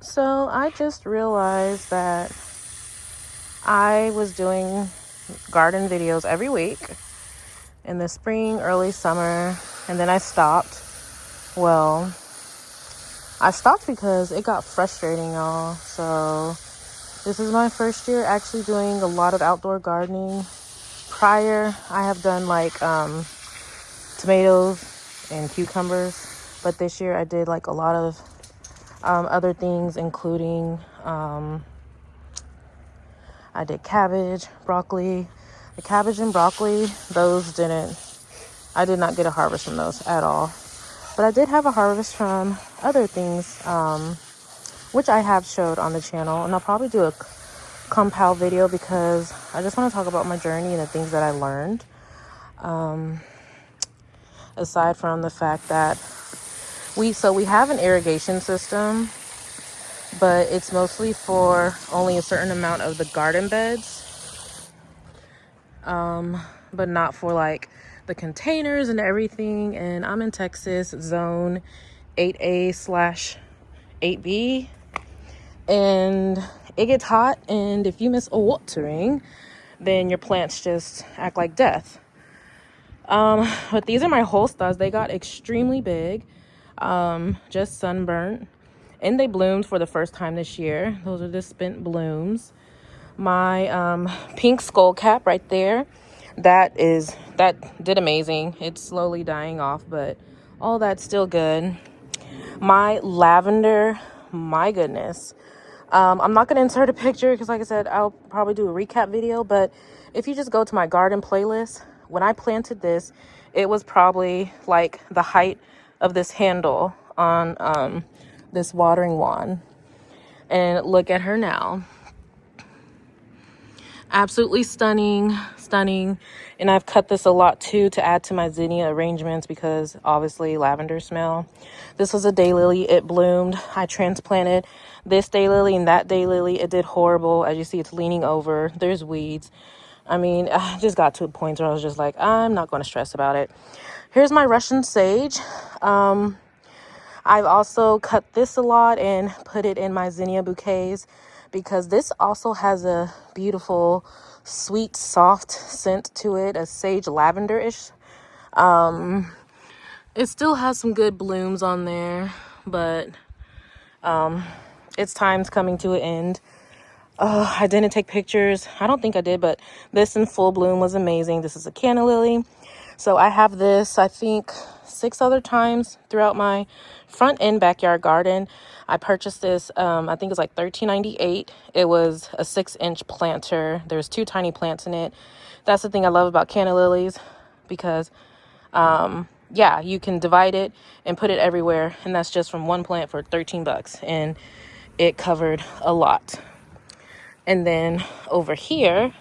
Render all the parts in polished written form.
So I just realized that I was doing garden videos every week in the spring, early summer, and then I stopped. Well, I stopped because it got frustrating, y'all. So this is my first year actually doing a lot of outdoor gardening. Prior, I have done like tomatoes and cucumbers, but this year I did like a lot of other things, including I did cabbage, broccoli. The cabbage and broccoli, I did not get a harvest from those at all. But I did have a harvest from other things, which I have showed on the channel. And I'll probably do a compound video because I just want to talk about my journey and the things that I learned. Aside from the fact that we have an irrigation system, but it's mostly for only a certain amount of the garden beds, but not for like the containers and everything. And I'm in Texas, zone 8A/8B, and it gets hot, and if you miss a watering, then your plants just act like death. But these are my hostas. They got extremely big, just sunburnt, and they bloomed for the first time this year. Those are the spent blooms. My pink skull cap right there, that did amazing. It's slowly dying off, but all that's still good. My lavender, my goodness. I'm not going to insert a picture because, like I said, I'll probably do a recap video. But if you just go to my garden playlist, when I planted this, it was probably like the height of this handle on this watering wand. And look at her now. Absolutely stunning. And I've cut this a lot too to add to my zinnia arrangements because obviously lavender smell. This was a daylily. It bloomed. I transplanted this daylily and that daylily. It did horrible. As you see, it's leaning over. There's weeds. I mean, I just got to a point where I was just like, I'm not going to stress about it. Here's my Russian sage. I've also cut this a lot and put it in my zinnia bouquets because this also has a beautiful, sweet, soft scent to it, a sage lavender-ish. It still has some good blooms on there, but its time's coming to an end. I didn't take pictures. I don't think I did, but this in full bloom was amazing. This is a canna lily. So I have this, I think, 6 other times throughout my front and backyard garden. I purchased this, I think it's like $13.98. It was a 6-inch planter. There's 2 tiny plants in it. That's the thing I love about canna lilies because, yeah, you can divide it and put it everywhere. And that's just from one plant for $13. And it covered a lot. And then over here's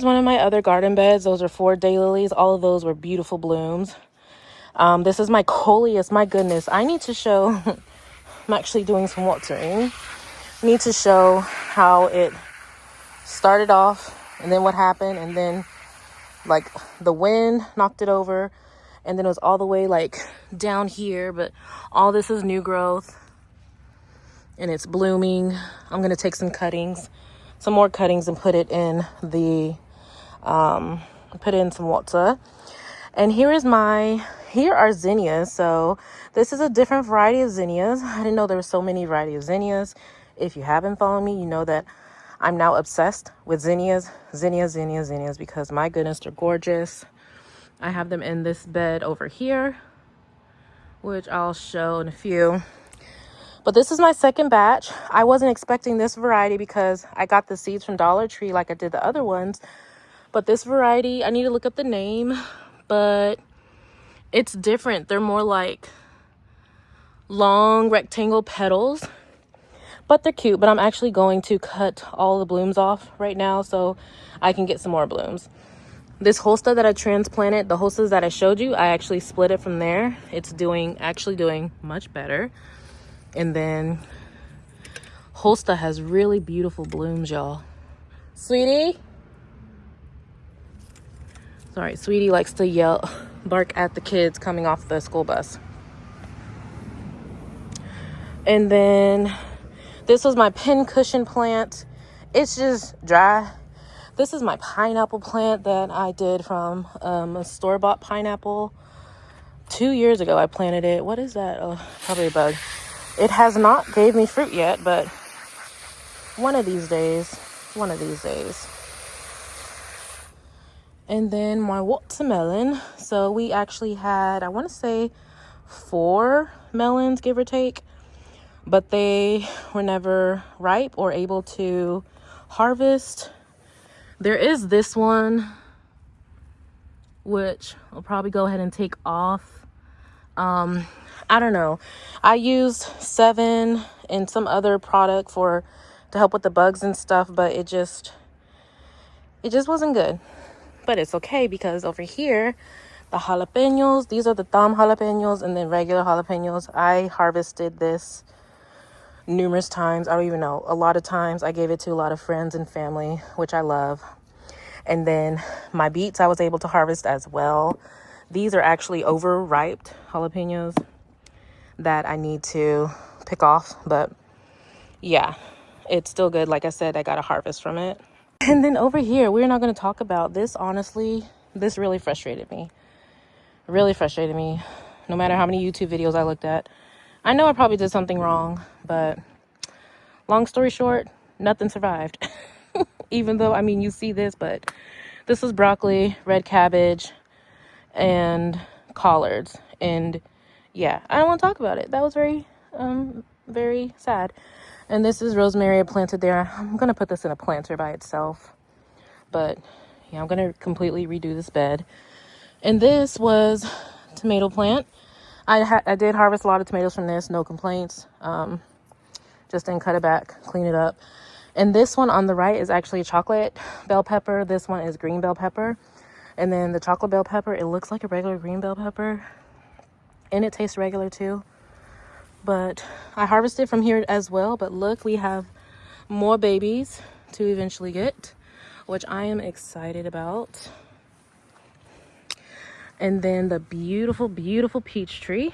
one of my other garden beds. Those are 4 daylilies. All of those were beautiful blooms. This is my coleus. My goodness, I need to show, I'm actually doing some watering. I need to show how it started off and then what happened. And then like the wind knocked it over. And then it was all the way like down here. But all this is new growth. And it's blooming. I'm going to take some more cuttings and put it in some water. And here are zinnias. So this is a different variety of zinnias. I didn't know there were so many varieties of zinnias. If you haven't followed me, you know that I'm now obsessed with zinnias because my goodness, they're gorgeous. I have them in this bed over here, which I'll show in a few. But this is my second batch. I wasn't expecting this variety because I got the seeds from Dollar Tree like I did the other ones. But this variety, I need to look up the name, but it's different. They're more like long rectangle petals, but they're cute. But I'm actually going to cut all the blooms off right now so I can get some more blooms. This hosta that I transplanted, the hostas that I showed you, I actually split it from there. It's actually doing much better. And then hosta has really beautiful blooms, y'all. Sweetie? Sorry, Sweetie likes to bark at the kids coming off the school bus. And then This was my pin cushion plant. It's just dry. This is my pineapple plant that I did from a store-bought pineapple. 2 years ago I planted it. What is that? Oh, probably a bug. It has not gave me fruit yet, but one of these days. And then my watermelon. So we actually had, I want to say 4 melons, give or take, but they were never ripe or able to harvest. There is this one, which I'll probably go ahead and take off. I don't know. I used 7 and some other product to help with the bugs and stuff, but it just wasn't good. But it's okay, because over here, the jalapeños, these are the thumb jalapeños and then regular jalapeños. I harvested this numerous times. I don't even know. A lot of times I gave it to a lot of friends and family, which I love. And then my beets I was able to harvest as well. These are actually overripe jalapeños that I need to pick off. But yeah, it's still good. Like I said, I got a harvest from it. And then over here, we're not going to talk about this. Honestly, this really frustrated me. No matter how many YouTube videos I looked at. I know I probably did something wrong, but long story short, nothing survived. Even though, I mean, you see this, but this was broccoli, red cabbage, and collards. And yeah, I don't want to talk about it. That was very sad. And this is rosemary I planted there. I'm going to put this in a planter by itself. But yeah, I'm going to completely redo this bed. And this was tomato plant. I did harvest a lot of tomatoes from this. No complaints. Just didn't cut it back, clean it up. And this one on the right is actually a chocolate bell pepper. This one is green bell pepper. And then the chocolate bell pepper, it looks like a regular green bell pepper. And it tastes regular too. But I harvested from here as well. But look, we have more babies to eventually get, which I am excited about. And then the beautiful, beautiful peach tree.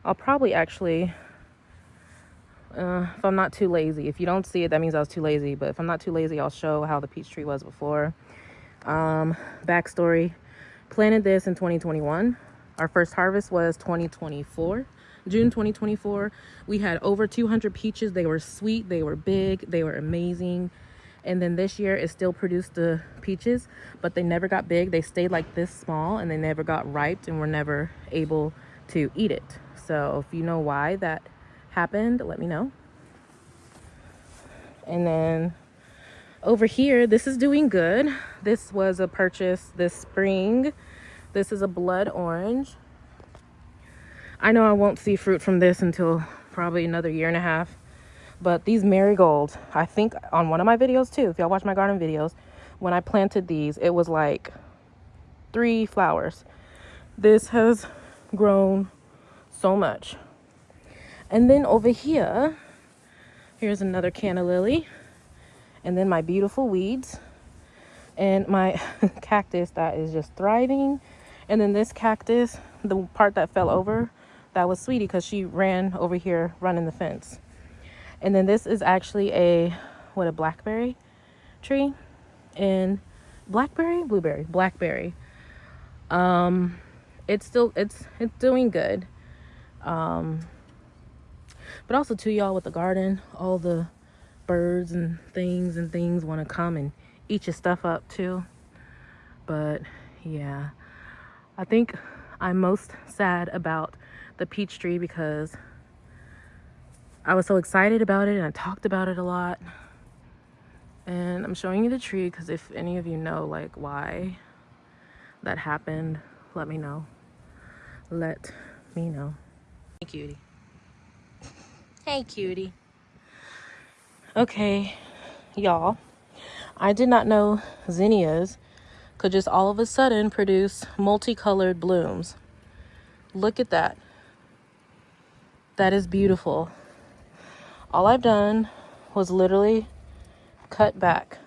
I'll probably actually, if I'm not too lazy, if you don't see it, that means I was too lazy. But if I'm not too lazy, I'll show how the peach tree was before. Backstory, planted this in 2021. Our first harvest was June 2024. We had over 200 peaches. They were sweet, they were big, they were amazing. And then this year it still produced the peaches, but they never got big. They stayed like this small and they never got ripe and were never able to eat it. So if you know why that happened, let me know. And then over here, this is doing good. This was a purchase this spring. This is a blood orange. I know I won't see fruit from this until probably another 1.5 years. But these marigolds, I think on one of my videos too, if y'all watch my garden videos, when I planted these, it was like 3 flowers. This has grown so much. And then over here, here's another canna lily. And then my beautiful weeds. And my cactus that is just thriving. And then this cactus, the part that fell over, that was Sweetie because she ran over here running the fence. And then this is actually a blackberry tree. And blackberry. It's doing good. But also too, y'all, with the garden, all the birds and things want to come and eat your stuff up too. But yeah, I think I'm most sad about the peach tree because I was so excited about it and I talked about it a lot. And I'm showing you the tree because if any of you know like why that happened, let me know. Hey, cutie. Hey, cutie. Okay, y'all. I did not know zinnias could just all of a sudden produce multicolored blooms. Look at that. That is beautiful. All I've done was literally cut back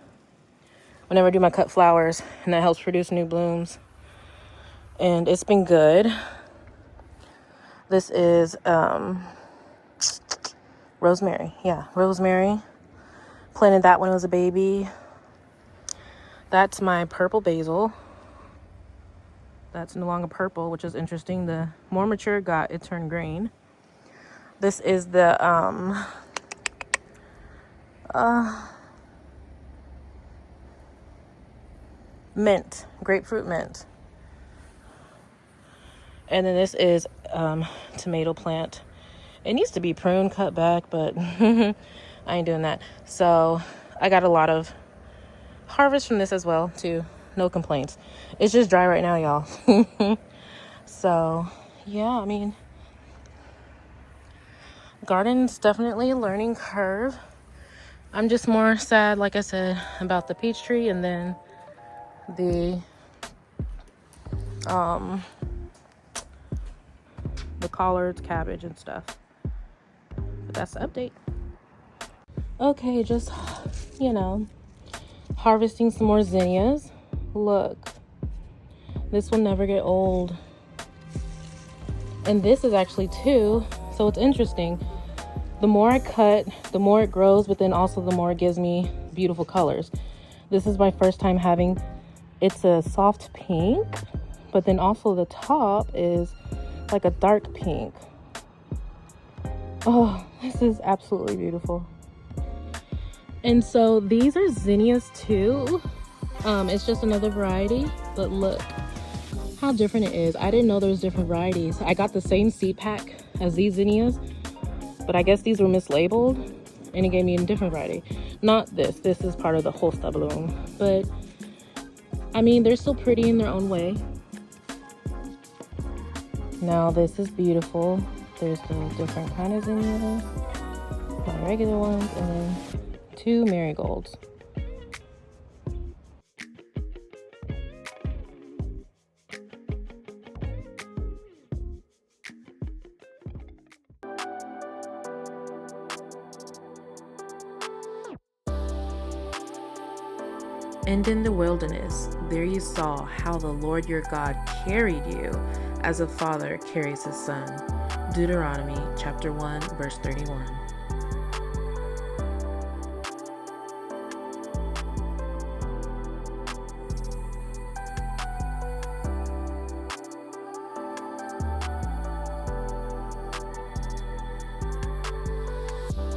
whenever I do my cut flowers, and that helps produce new blooms. And it's been good. This is Rosemary. Yeah, rosemary. Planted that when it was a baby. That's my purple basil. That's no longer purple, which is interesting. The more mature it got, it turned green. This is the mint, grapefruit mint. And then this is tomato plant. It needs to be pruned, cut back, but I ain't doing that. So I got a lot of harvest from this as well too. No complaints. It's just dry right now, y'all. So yeah, I mean, garden's definitely a learning curve. I'm just more sad, like I said, about the peach tree and then the collards, cabbage and stuff. But that's the update. Okay, just, you know, harvesting some more zinnias. Look, this will never get old. And this is actually too, so it's interesting. The more I cut, the more it grows, but then also the more it gives me beautiful colors. This is my first time having, it's a soft pink, but then also the top is like a dark pink. Oh, this is absolutely beautiful. And so these are zinnias too. It's just another variety, but look how different it is. I didn't know there was different varieties. I got the same seed pack as these zinnias, but I guess these were mislabeled and it gave me a different variety. Not this. This is part of the hosta bloom, but I mean, they're still pretty in their own way. Now this is beautiful. There's the different kind of zinnias, my regular ones, and then 2 marigolds. And in the wilderness, there you saw how the Lord your God carried you as a father carries his son. Deuteronomy chapter 1, verse 31.